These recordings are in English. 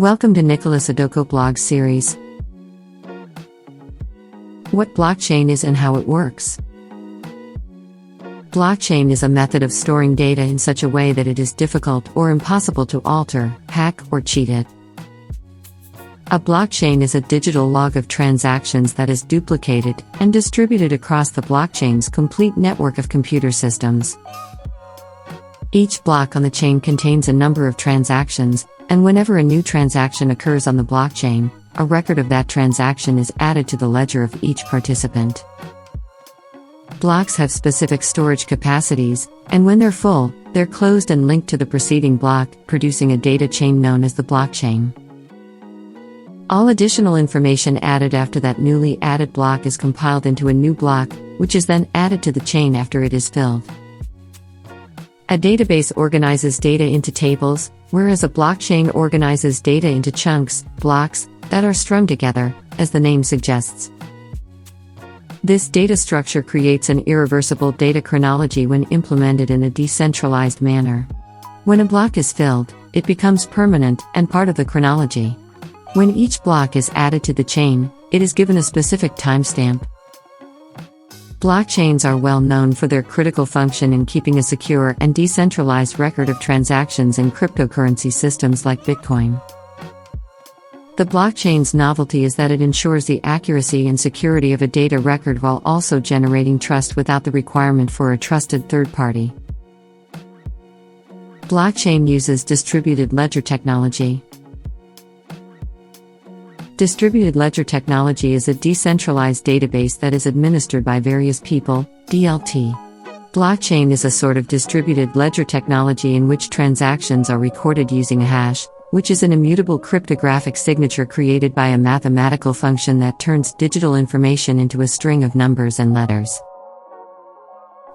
Welcome to Nicholas Adoko blog series. What blockchain is and how it works. Blockchain is a method of storing data in such a way that it is difficult or impossible to alter, hack, or cheat it. A blockchain is a digital log of transactions that is duplicated and distributed across the blockchain's complete network of computer systems. Each block on the chain contains a number of transactions, and whenever a new transaction occurs on the blockchain, a record of that transaction is added to the ledger of each participant. Blocks have specific storage capacities, and when they're full, they're closed and linked to the preceding block, producing a data chain known as the blockchain. All additional information added after that newly added block is compiled into a new block, which is then added to the chain after it is filled. A database organizes data into tables, whereas a blockchain organizes data into chunks, blocks, that are strung together, as the name suggests. This data structure creates an irreversible data chronology when implemented in a decentralized manner. When a block is filled, it becomes permanent and part of the chronology. When each block is added to the chain, it is given a specific timestamp. Blockchains are well known for their critical function in keeping a secure and decentralized record of transactions in cryptocurrency systems like Bitcoin. The blockchain's novelty is that it ensures the accuracy and security of a data record while also generating trust without the requirement for a trusted third party. Blockchain uses distributed ledger technology. Distributed ledger technology is a decentralized database that is administered by various people, DLT. Blockchain is a sort of distributed ledger technology in which transactions are recorded using a hash, which is an immutable cryptographic signature created by a mathematical function that turns digital information into a string of numbers and letters.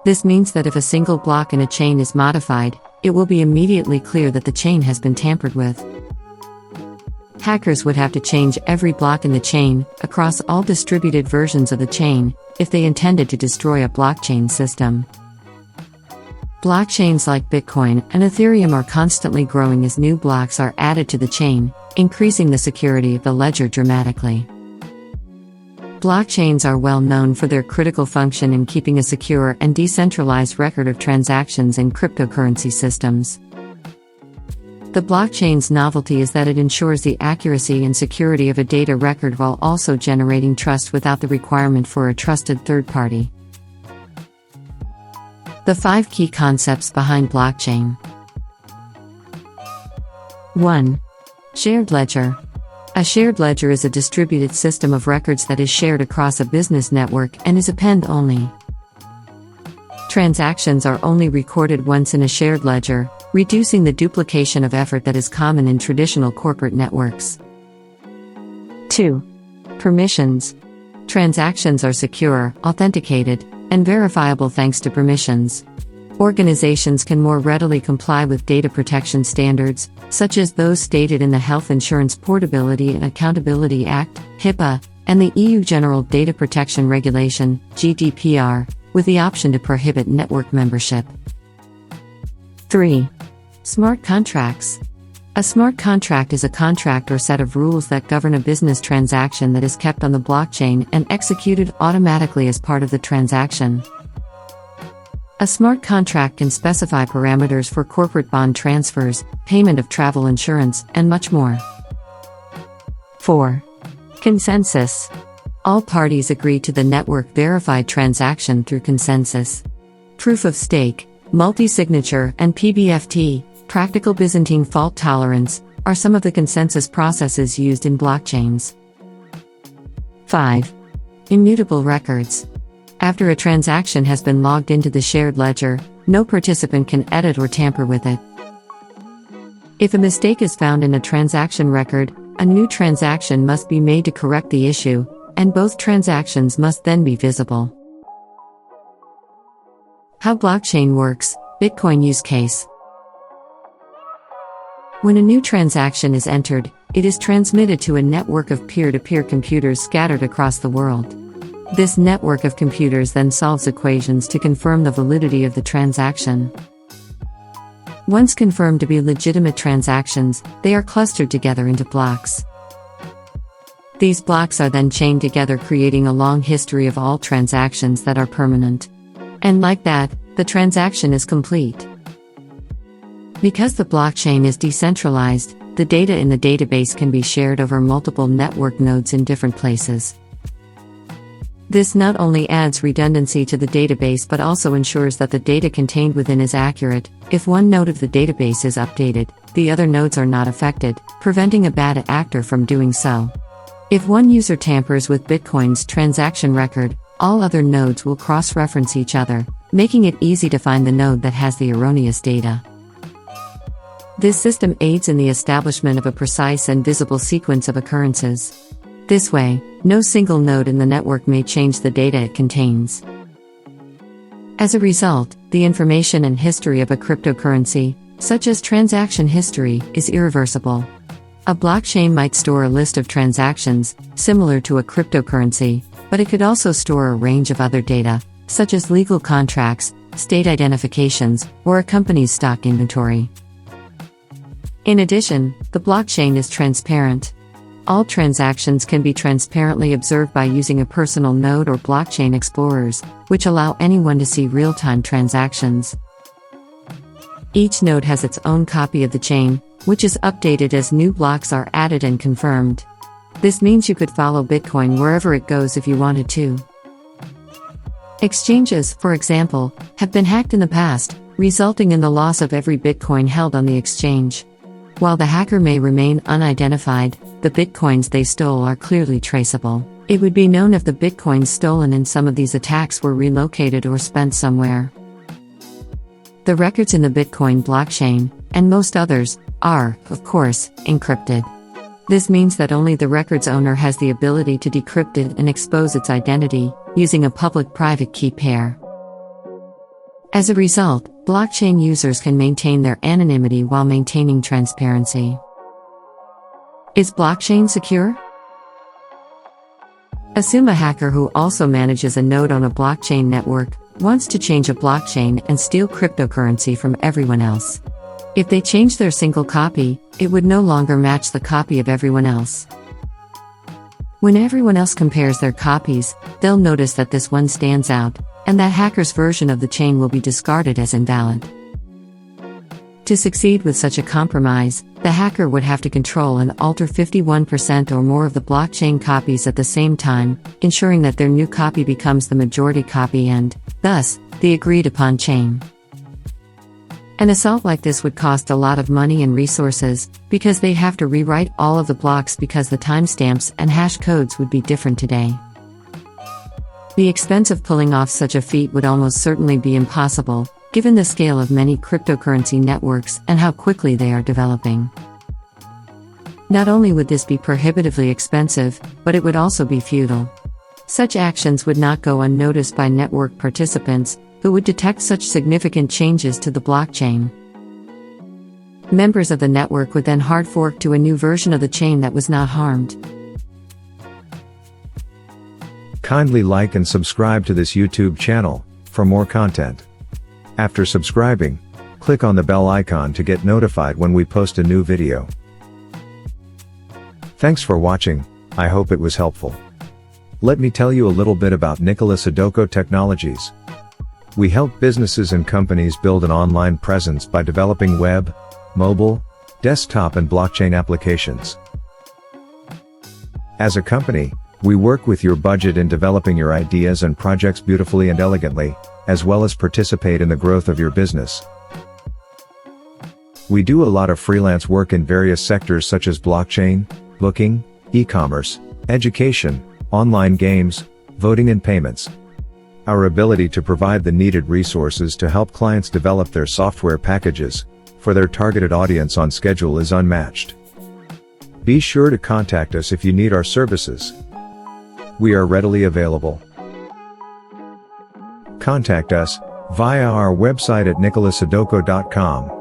This means that if a single block in a chain is modified, it will be immediately clear that the chain has been tampered with. Hackers would have to change every block in the chain, across all distributed versions of the chain, if they intended to destroy a blockchain system. Blockchains like Bitcoin and Ethereum are constantly growing as new blocks are added to the chain, increasing the security of the ledger dramatically. Blockchains are well known for their critical function in keeping a secure and decentralized record of transactions in cryptocurrency systems. The blockchain's novelty is that it ensures the accuracy and security of a data record while also generating trust without the requirement for a trusted third party. The 5 key concepts behind blockchain. 1. Shared ledger. A shared ledger is a distributed system of records that is shared across a business network and is append-only. Transactions are only recorded once in a shared ledger, reducing the duplication of effort that is common in traditional corporate networks. 2. Permissions. Transactions are secure, authenticated, and verifiable thanks to permissions. Organizations can more readily comply with data protection standards, such as those stated in the Health Insurance Portability and Accountability Act, HIPAA, and the EU General Data Protection Regulation, GDPR, with the option to prohibit network membership. 3. Smart contracts. A smart contract is a contract or set of rules that govern a business transaction that is kept on the blockchain and executed automatically as part of the transaction. A smart contract can specify parameters for corporate bond transfers, payment of travel insurance, and much more. 4. Consensus. All parties agree to the network-verified transaction through consensus. Proof of stake, multi-signature, and PBFT, practical Byzantine fault tolerance, are some of the consensus processes used in blockchains. 5. Immutable records. After a transaction has been logged into the shared ledger, no participant can edit or tamper with it. If a mistake is found in a transaction record, a new transaction must be made to correct the issue, and both transactions must then be visible. How blockchain works, Bitcoin use case. When a new transaction is entered, it is transmitted to a network of peer-to-peer computers scattered across the world. This network of computers then solves equations to confirm the validity of the transaction. Once confirmed to be legitimate transactions, they are clustered together into blocks. These blocks are then chained together, creating a long history of all transactions that are permanent. And like that, the transaction is complete. Because the blockchain is decentralized, the data in the database can be shared over multiple network nodes in different places. This not only adds redundancy to the database but also ensures that the data contained within is accurate. If one node of the database is updated, the other nodes are not affected, preventing a bad actor from doing so. If one user tampers with Bitcoin's transaction record, all other nodes will cross-reference each other, making it easy to find the node that has the erroneous data. This system aids in the establishment of a precise and visible sequence of occurrences. This way, no single node in the network may change the data it contains. As a result, the information and history of a cryptocurrency, such as transaction history, is irreversible. A blockchain might store a list of transactions, similar to a cryptocurrency, but it could also store a range of other data, such as legal contracts, state identifications, or a company's stock inventory. In addition, the blockchain is transparent. All transactions can be transparently observed by using a personal node or blockchain explorers, which allow anyone to see real-time transactions. Each node has its own copy of the chain, which is updated as new blocks are added and confirmed. This means you could follow Bitcoin wherever it goes if you wanted to. Exchanges, for example, have been hacked in the past, resulting in the loss of every Bitcoin held on the exchange. While the hacker may remain unidentified, the Bitcoins they stole are clearly traceable. It would be known if the Bitcoins stolen in some of these attacks were relocated or spent somewhere. The records in the Bitcoin blockchain, and most others, are, of course, encrypted. This means that only the record's owner has the ability to decrypt it and expose its identity, using a public-private key pair. As a result, blockchain users can maintain their anonymity while maintaining transparency. Is blockchain secure? Assume a hacker who also manages a node on a blockchain network wants to change a blockchain and steal cryptocurrency from everyone else. If they change their single copy, it would no longer match the copy of everyone else. When everyone else compares their copies, they'll notice that this one stands out, and that hacker's version of the chain will be discarded as invalid. To succeed with such a compromise, the hacker would have to control and alter 51% or more of the blockchain copies at the same time, ensuring that their new copy becomes the majority copy and, thus, the agreed-upon chain. An assault like this would cost a lot of money and resources, because they'd have to rewrite all of the blocks because the timestamps and hash codes would be different today. The expense of pulling off such a feat would almost certainly be impossible, given the scale of many cryptocurrency networks and how quickly they are developing. Not only would this be prohibitively expensive, but it would also be futile. Such actions would not go unnoticed by network participants, who would detect such significant changes to the blockchain. Members of the network would then hard fork to a new version of the chain that was not harmed. Kindly like and subscribe to this YouTube channel for more content. After subscribing, click on the bell icon to get notified when we post a new video. Thanks for watching, I hope it was helpful. Let me tell you a little bit about Nikola Sadoko Technologies. We help businesses and companies build an online presence by developing web, mobile, desktop and blockchain applications. As a company, we work with your budget in developing your ideas and projects beautifully and elegantly, as well as participate in the growth of your business. We do a lot of freelance work in various sectors such as blockchain, booking, e-commerce, education, online games, voting and payments. Our ability to provide the needed resources to help clients develop their software packages for their targeted audience on schedule is unmatched. Be sure to contact us if you need our services. We are readily available. Contact us via our website at nikolasadoko.com.